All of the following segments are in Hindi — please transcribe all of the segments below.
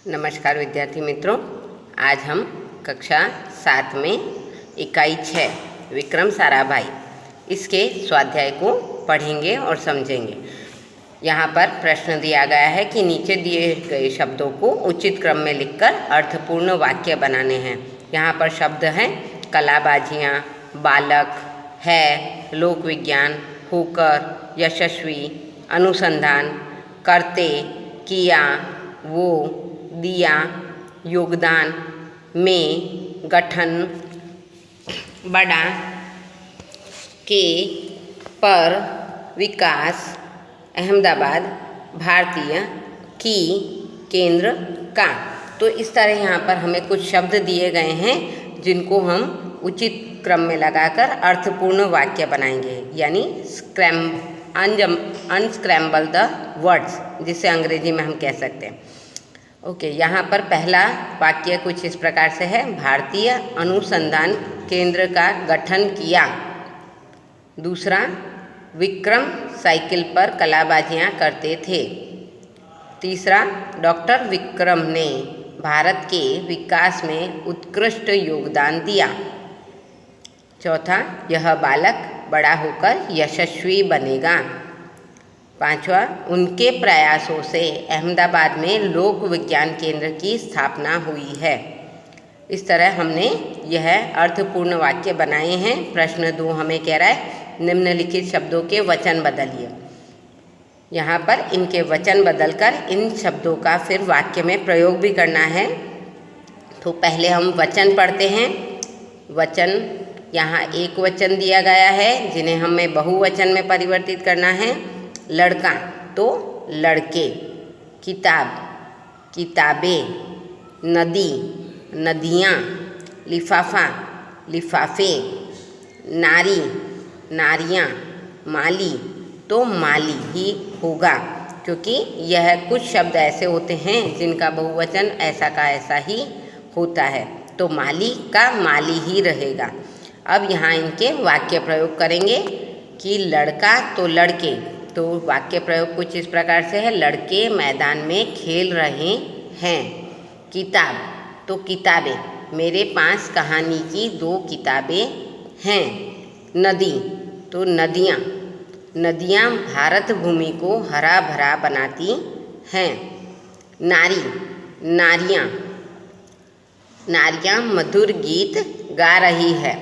नमस्कार विद्यार्थी मित्रों, आज हम कक्षा 7 में इकाई 6 विक्रम साराभाई इसके स्वाध्याय को पढ़ेंगे और समझेंगे। यहाँ पर प्रश्न दिया गया है कि नीचे दिए गए शब्दों को उचित क्रम में लिखकर अर्थपूर्ण वाक्य बनाने हैं। यहाँ पर शब्द हैं कलाबाजियाँ, बालक, है, लोक विज्ञान, होकर, यशस्वी, अनुसंधान, करते, किया, वो, दिया, योगदान, में, गठन, बड़ा, के, पर, विकास, अहमदाबाद, भारतीय, की, केंद्र, का। तो इस तरह यहाँ पर हमें कुछ शब्द दिए गए हैं जिनको हम उचित क्रम में लगाकर अर्थपूर्ण वाक्य बनाएंगे, यानी अनस्क्रैम्बल द वर्ड्स, जिसे अंग्रेजी में हम कह सकते हैं। ओके, यहाँ पर पहला वाक्य कुछ इस प्रकार से है, भारतीय अनुसंधान केंद्र का गठन किया। दूसरा, विक्रम साइकिल पर कलाबाजियाँ करते थे। तीसरा, डॉक्टर विक्रम ने भारत के विकास में उत्कृष्ट योगदान दिया। चौथा, यह बालक बड़ा होकर यशस्वी बनेगा। पांचवा, उनके प्रयासों से अहमदाबाद में लोक विज्ञान केंद्र की स्थापना हुई है। इस तरह हमने यह अर्थपूर्ण वाक्य बनाए हैं। प्रश्न 2 हमें कह रहा है निम्नलिखित शब्दों के वचन बदलिए। यहाँ पर इनके वचन बदलकर इन शब्दों का फिर वाक्य में प्रयोग भी करना है। तो पहले हम वचन पढ़ते हैं। वचन, यहाँ एक वचन दिया गया है जिन्हें हमें बहुवचन में परिवर्तित करना है। लड़का तो लड़के, किताब, किताबें, नदी, नदियाँ, लिफाफा, लिफाफे, नारी, नारियाँ, माली तो माली ही होगा, क्योंकि यह कुछ शब्द ऐसे होते हैं जिनका बहुवचन ऐसा का ऐसा ही होता है, तो माली का माली ही रहेगा। अब यहाँ इनके वाक्य प्रयोग करेंगे कि लड़का तो लड़के, तो वाक्य प्रयोग कुछ इस प्रकार से है, लड़के मैदान में खेल रहे हैं। किताब तो किताबें, मेरे पास कहानी की 2 किताबें हैं। नदी तो नदियाँ, नदियाँ भारत भूमि को हरा भरा बनाती हैं। नारी, नारियाँ, नारियाँ मधुर गीत गा रही है।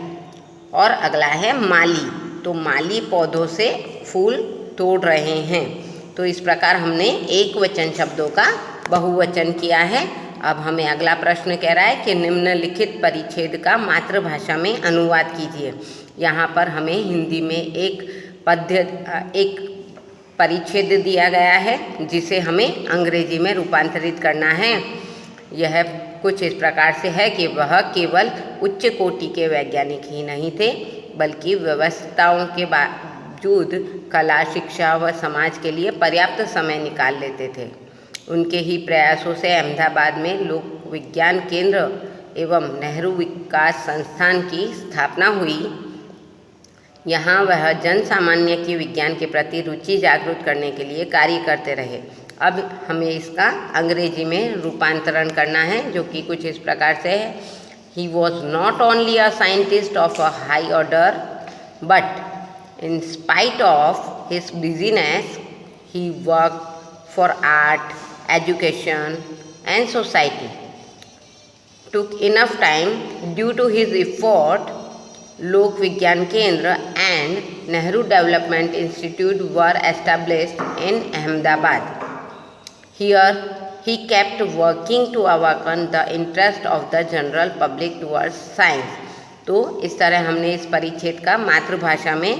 और अगला है माली, तो माली पौधों से फूल तोड़ रहे हैं। तो इस प्रकार हमने एक वचन शब्दों का बहुवचन किया है। अब हमें अगला प्रश्न कह रहा है कि निम्नलिखित परिच्छेद का मातृभाषा में अनुवाद कीजिए। यहाँ पर हमें हिंदी में एक परिच्छेद दिया गया है जिसे हमें अंग्रेजी में रूपांतरित करना है। यह कुछ इस प्रकार से है कि वह केवल उच्च कोटि के वैज्ञानिक ही नहीं थे, बल्कि व्यवस्थाओं के बावजूद कला, शिक्षा व समाज के लिए पर्याप्त समय निकाल लेते थे। उनके ही प्रयासों से अहमदाबाद में लोक विज्ञान केंद्र एवं नेहरू विकास संस्थान की स्थापना हुई। यहाँ वह जन सामान्य की विज्ञान के प्रति रुचि जागृत करने के लिए कार्य करते रहे। अब हमें इसका अंग्रेजी में रूपांतरण करना है, जो कि कुछ इस प्रकार से है। He was not only a scientist of a high order, but in spite of his busyness, he worked for art, education and society. Took enough time due to his effort. Lok Vigyan Kendra and Nehru Development Institute were established in Ahmedabad. Here he kept working to awaken the interest of the general public towards science. तो इस तरह हमने इस परिच्छेद का मातृभाषा में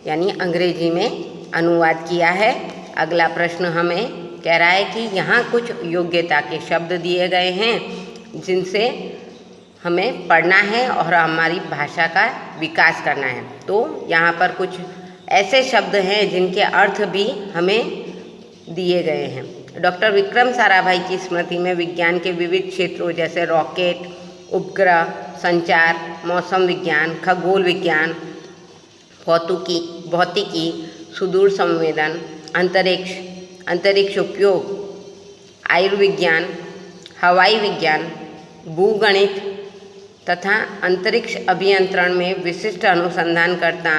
यानी अंग्रेजी में अनुवाद किया है। अगला प्रश्न हमें कह रहा है कि यहाँ कुछ योग्यता के शब्द दिए गए हैं जिनसे हमें पढ़ना है और हमारी भाषा का विकास करना है। तो यहाँ पर कुछ ऐसे शब्द हैं जिनके अर्थ भी हमें दिए गए हैं। डॉक्टर विक्रम साराभाई की स्मृति में विज्ञान के विविध क्षेत्रों जैसे रॉकेट, उपग्रह, संचार, मौसम विज्ञान, खगोल विज्ञान, भौतिकी, सुदूर संवेदन, अंतरिक्ष उपयोग, आयुर्विज्ञान, हवाई विज्ञान, भूगणित तथा अंतरिक्ष अभियंत्रण में विशिष्ट अनुसंधानकर्ता,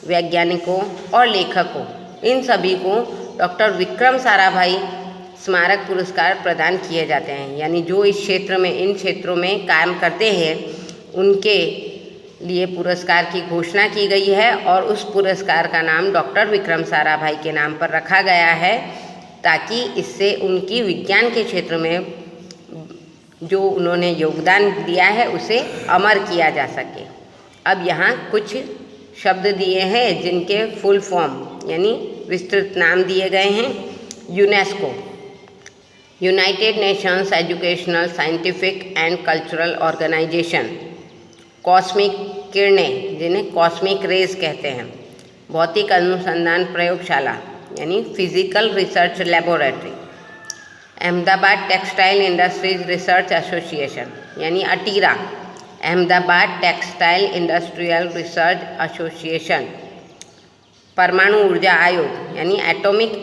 वैज्ञानिकों और लेखकों, इन सभी को डॉक्टर विक्रम साराभाई स्मारक पुरस्कार प्रदान किए जाते हैं। यानी जो इस क्षेत्र में, इन क्षेत्रों में काम करते हैं, उनके लिए पुरस्कार की घोषणा की गई है और उस पुरस्कार का नाम डॉक्टर विक्रम साराभाई के नाम पर रखा गया है, ताकि इससे उनकी विज्ञान के क्षेत्र में जो उन्होंने योगदान दिया है उसे अमर किया जा सके। अब यहाँ कुछ शब्द दिए हैं जिनके फुल फॉर्म यानी विस्तृत नाम दिए गए हैं। UNESCO, United Nations educational, scientific and cultural organisation. Cosmic किरणें, जिन्हें कॉस्मिक रेज कहते हैं। भौतिक अनुसंधान प्रयोगशाला यानी physical research laboratory. Ahmedabad textile industries research association यानी ATIRA, Ahmedabad textile industrial research association. परमाणु ऊर्जा आयोग यानी एटॉमिक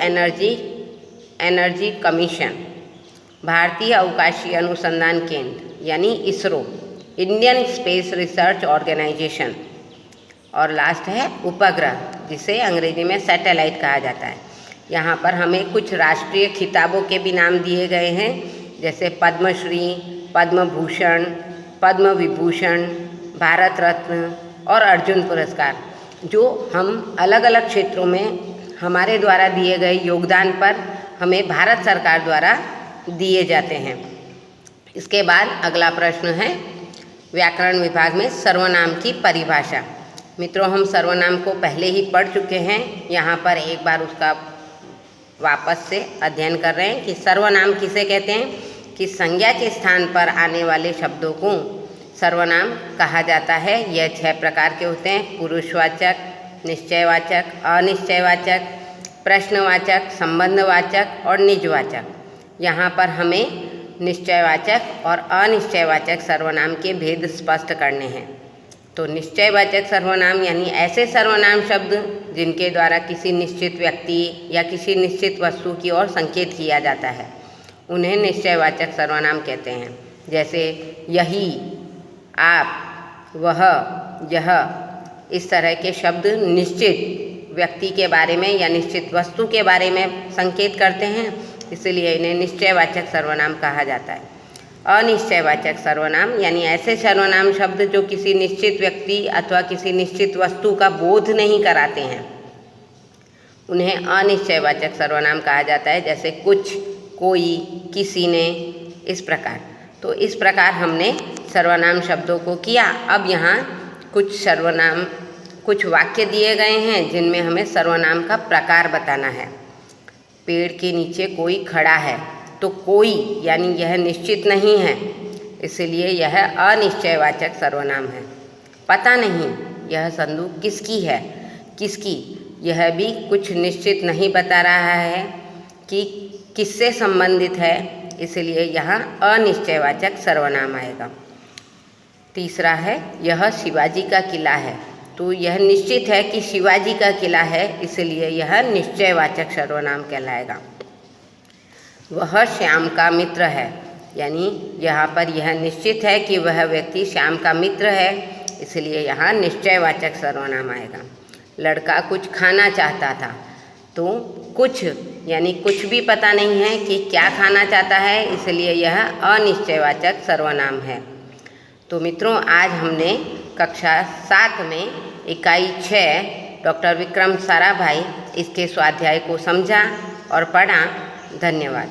एनर्जी कमीशन। भारतीय अवकाशीय अनुसंधान केंद्र यानी ISRO, Indian space research organisation. और लास्ट है उपग्रह, जिसे अंग्रेजी में सैटेलाइट कहा जाता है। यहाँ पर हमें कुछ राष्ट्रीय खिताबों के भी नाम दिए गए हैं, जैसे पद्मश्री, पद्म भूषण, पद्म विभूषण, भारत रत्न और अर्जुन पुरस्कार, जो हम अलग अलग क्षेत्रों में हमारे द्वारा दिए गए योगदान पर हमें भारत सरकार द्वारा दिए जाते हैं। इसके बाद अगला प्रश्न है व्याकरण विभाग में सर्वनाम की परिभाषा। मित्रों, हम सर्वनाम को पहले ही पढ़ चुके हैं, यहाँ पर एक बार उसका वापस से अध्ययन कर रहे हैं कि सर्वनाम किसे कहते हैं। कि संज्ञा के स्थान पर आने वाले शब्दों को सर्वनाम कहा जाता है। यह 6 प्रकार के होते हैं: पुरुषवाचक, निश्चयवाचक, अनिश्चयवाचक, प्रश्नवाचक, संबंधवाचक और निजवाचक। यहाँ पर हमें निश्चयवाचक और अनिश्चयवाचक सर्वनाम के भेद स्पष्ट करने हैं। तो निश्चयवाचक सर्वनाम यानी ऐसे सर्वनाम शब्द जिनके द्वारा किसी निश्चित व्यक्ति या किसी निश्चित वस्तु की ओर संकेत किया जाता है, उन्हें निश्चयवाचक सर्वनाम कहते हैं। जैसे यही, आप, वह, यह, इस तरह के शब्द निश्चित व्यक्ति के बारे में या निश्चित वस्तु के बारे में संकेत करते हैं, इसलिए इन्हें निश्चयवाचक सर्वनाम कहा जाता है। अनिश्चयवाचक सर्वनाम यानी ऐसे सर्वनाम शब्द जो किसी निश्चित व्यक्ति अथवा किसी निश्चित वस्तु का बोध नहीं कराते हैं, उन्हें अनिश्चयवाचक सर्वनाम कहा जाता है। जैसे कुछ, कोई, किसी ने, इस प्रकार। तो इस प्रकार हमने सर्वनाम शब्दों को किया। अब यहाँ कुछ वाक्य दिए गए हैं जिनमें हमें सर्वनाम का प्रकार बताना है। पेड़ के नीचे कोई खड़ा है, तो कोई यानी यह निश्चित नहीं है, इसलिए यह अनिश्चयवाचक सर्वनाम है। पता नहीं यह संदूक किसकी है, किसकी, यह भी कुछ निश्चित नहीं बता रहा है कि किससे संबंधित है, इसलिए यहाँ अनिश्चयवाचक सर्वनाम आएगा। तीसरा है यह शिवाजी का किला है, तो यह निश्चित है कि शिवाजी का किला है, इसलिए यह निश्चयवाचक सर्वनाम कहलाएगा। वह श्याम का मित्र है, यानी यहाँ पर यह निश्चित है कि वह व्यक्ति श्याम का मित्र है, इसलिए यहाँ निश्चयवाचक सर्वनाम आएगा। लड़का कुछ खाना चाहता था, तो कुछ यानी कुछ भी पता नहीं है कि क्या खाना चाहता है, इसलिए यह अनिश्चयवाचक सर्वनाम है। तो मित्रों, आज हमने कक्षा 7 में इकाई 6 डॉक्टर विक्रम साराभाई इसके स्वाध्याय को समझा और पढ़ा। धन्यवाद।